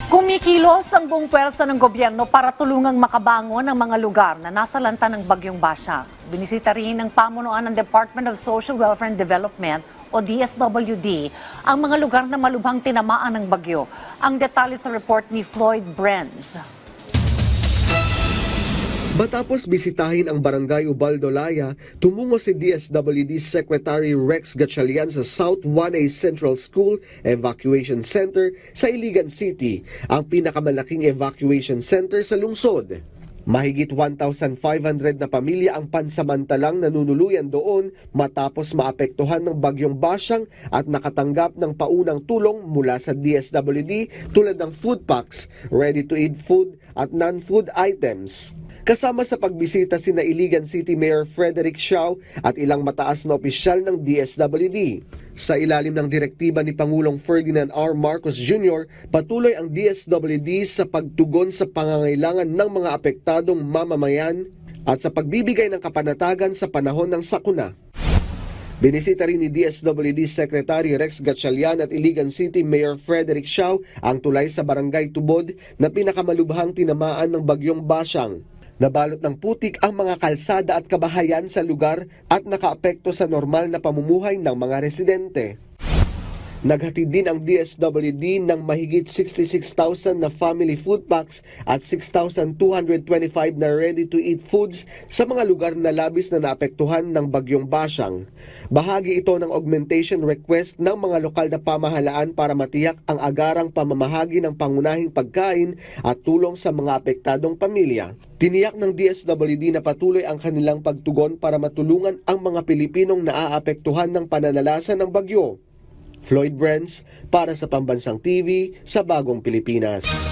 Kumikilos ang buong pwersa ng gobyerno para tulungang makabangon ang mga lugar na nasa lanta ng Bagyong Basha. Binisita rin ng pamunuan ng Department of Social Welfare and Development o DSWD ang mga lugar na malubhang tinamaan ng bagyo. Ang detalye sa report ni Floyd Brenz. Matapos bisitahin ang Barangay Ubaldolaya, tumungo si DSWD Secretary Rex Gatchalian sa South 1A Central School Evacuation Center sa Iligan City, ang pinakamalaking evacuation center sa lungsod. Mahigit 1,500 na pamilya ang pansamantalang nanunuluyan doon matapos maapektuhan ng Bagyong Basyang at nakatanggap ng paunang tulong mula sa DSWD tulad ng food packs, ready-to-eat food at non-food items. Kasama sa pagbisita sina Iligan City Mayor Frederick Siao at ilang mataas na opisyal ng DSWD. Sa ilalim ng direktiba ni Pangulong Ferdinand R. Marcos Jr., patuloy ang DSWD sa pagtugon sa pangangailangan ng mga apektadong mamamayan at sa pagbibigay ng kapanatagan sa panahon ng sakuna. Binisita rin ni DSWD Secretary Rex Gatchalian at Iligan City Mayor Frederick Siao ang tulay sa Barangay Tubod na pinakamalubhang tinamaan ng Bagyong Basyang. Nabalot ng putik ang mga kalsada at kabahayan sa lugar at nakaapekto sa normal na pamumuhay ng mga residente. Naghatid din ang DSWD ng mahigit 66,000 na family food packs at 6,225 na ready-to-eat foods sa mga lugar na labis na naapektuhan ng Bagyong Basyang. Bahagi ito ng augmentation request ng mga lokal na pamahalaan para matiyak ang agarang pamamahagi ng pangunahing pagkain at tulong sa mga apektadong pamilya. Tiniyak ng DSWD na patuloy ang kanilang pagtugon para matulungan ang mga Pilipinong naaapektuhan ng pananalasa ng bagyo. Floyd Brenz para sa Pambansang TV sa Bagong Pilipinas.